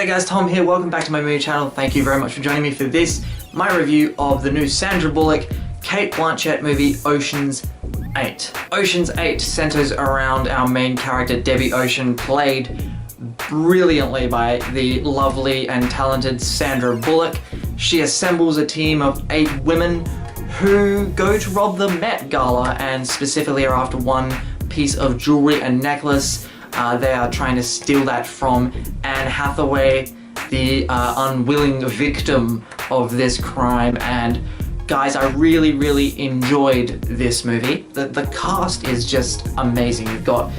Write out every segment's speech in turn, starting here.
there guys, Tom here, welcome back to my movie channel. Thank you very much for joining me for this, my review of the new Sandra Bullock, Cate Blanchett movie, Ocean's 8. Ocean's 8 centers around our main character, Debbie Ocean, played brilliantly by the lovely and talented Sandra Bullock. She assembles a team of 8 women who go to rob the Met Gala and specifically are after one piece of jewelry and necklace. They are trying to steal that from Anne Hathaway, the unwilling victim of this crime. And guys, I really enjoyed this movie. The cast is just amazing. You've got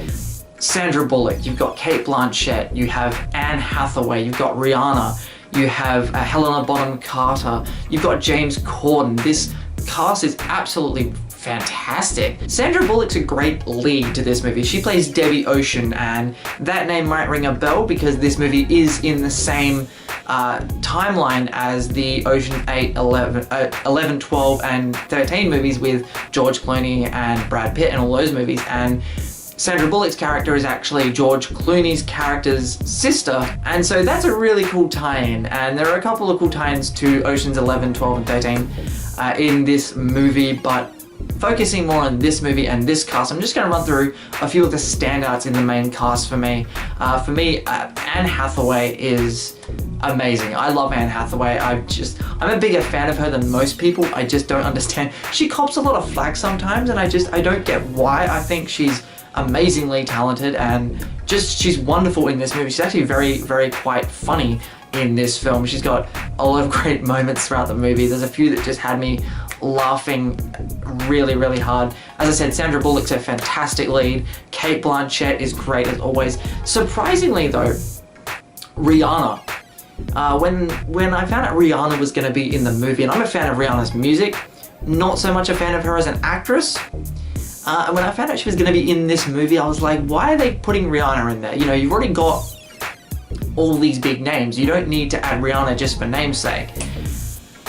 Sandra Bullock, you've got Cate Blanchett, you have Anne Hathaway, you've got Rihanna, you have Helena Bonham Carter, you've got James Corden. This cast is absolutely fantastic. Sandra Bullock's a great lead to this movie. She plays Debbie Ocean, and that name might ring a bell because this movie is in the same timeline as the Ocean 8, 11, 12, and 13 movies with George Clooney and Brad Pitt and all those movies. And Sandra Bullock's character is actually George Clooney's character's sister, and so that's a really cool tie-in. And there are a couple of cool tie-ins to Oceans 11, 12, and 13 in this movie, but focusing more on this movie and this cast, I'm just going to run through a few of the standouts in the main cast for me. Anne Hathaway is amazing. I love Anne Hathaway. I'm a bigger fan of her than most people. I just don't understand. She cops a lot of flack sometimes, and I don't get why. I think she's amazingly talented and she's wonderful in this movie. She's actually very quite funny in this film. She's got a lot of great moments throughout the movie. There's a few that just had me laughing really hard. As I said, Sandra Bullock's a fantastic lead. Cate Blanchett is great as always. Surprisingly though, Rihanna. When I found out Rihanna was going to be in the movie, and I'm a fan of Rihanna's music, not so much a fan of her as an actress. And when I found out she was going to be in this movie, I was like, why are they putting Rihanna in there? You know, you've already got all these big names. You don't need to add Rihanna just for namesake.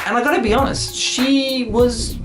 And I gotta be honest, she was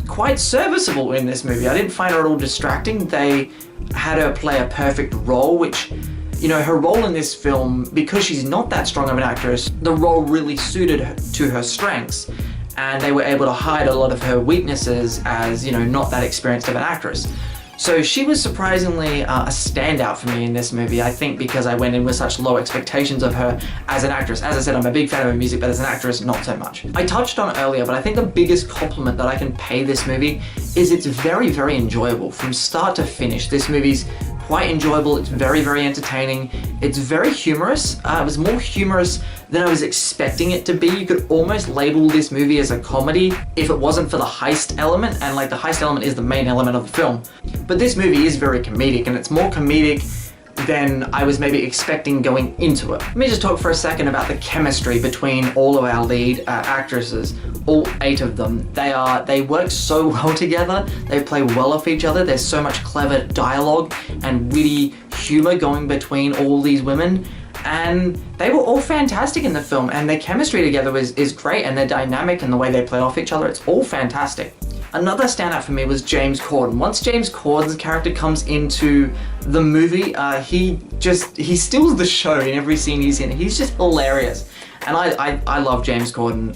quite serviceable in this movie. I didn't find her at all distracting. They had her play a perfect role, which, you know, her role in this film, because she's not that strong of an actress, the role really suited her to her strengths. And they were able to hide a lot of her weaknesses as, you know, not that experienced of an actress. So she was surprisingly a standout for me in this movie, I think because I went in with such low expectations of her as an actress. As I said, I'm a big fan of her music, but as an actress, not so much. I touched on it earlier, but I think the biggest compliment that I can pay this movie is it's very enjoyable from start to finish. This movie's quite enjoyable. It's very entertaining. It's very humorous. It was more humorous than I was expecting it to be. You could almost label this movie as a comedy if it wasn't for the heist element, and like the heist element is the main element of the film. But this movie is very comedic, and it's more comedic than I was maybe expecting going into it. Let me just talk for a second about the chemistry between all of our lead actresses, all 8 of them. They work so well together. They play well off each other. There's so much clever dialogue and witty humor going between all these women. And they were all fantastic in the film, and their chemistry together is great, and their dynamic and the way they play off each other, it's all fantastic. Another standout for me was James Corden. Once James Corden's character comes into the movie, he steals the show in every scene he's in. He's just hilarious. And I love James Corden,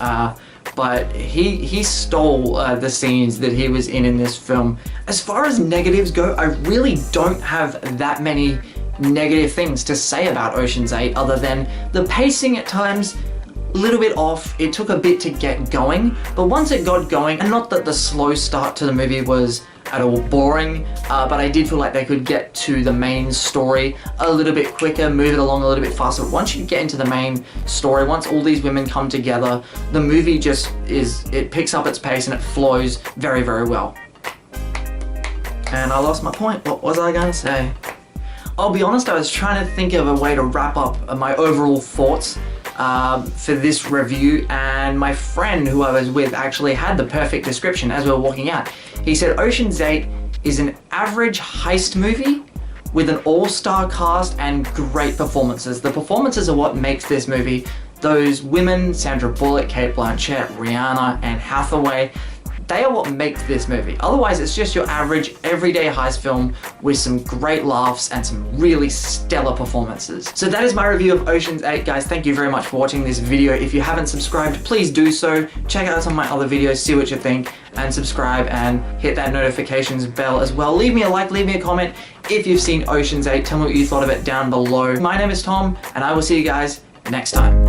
but he stole the scenes that he was in this film. As far as negatives go, I really don't have that many negative things to say about Ocean's 8 other than the pacing at times a little bit off. It took a bit to get going, but once it got going, and not that the slow start to the movie was at all boring, but I did feel like they could get to the main story a little bit quicker, move it along a little bit faster. Once you get into the main story, once all these women come together, the movie it picks up its pace and it flows very well. And I lost my point. What was I going to say? I'll be honest, I was trying to think of a way to wrap up my overall thoughts for this review, and my friend who I was with actually had the perfect description as we were walking out. He said Ocean's 8 is an average heist movie with an all-star cast and great performances. The performances are what makes this movie. Those women, Sandra Bullock, Cate Blanchett, Rihanna, and Hathaway, they are what make this movie. Otherwise, it's just your average, everyday heist film with some great laughs and some really stellar performances. So that is my review of Ocean's 8, guys. Thank you very much for watching this video. If you haven't subscribed, please do so. Check out some of my other videos, see what you think, and subscribe and hit that notifications bell as well. Leave me a like, leave me a comment if you've seen Ocean's 8. Tell me what you thought of it down below. My name is Tom, and I will see you guys next time.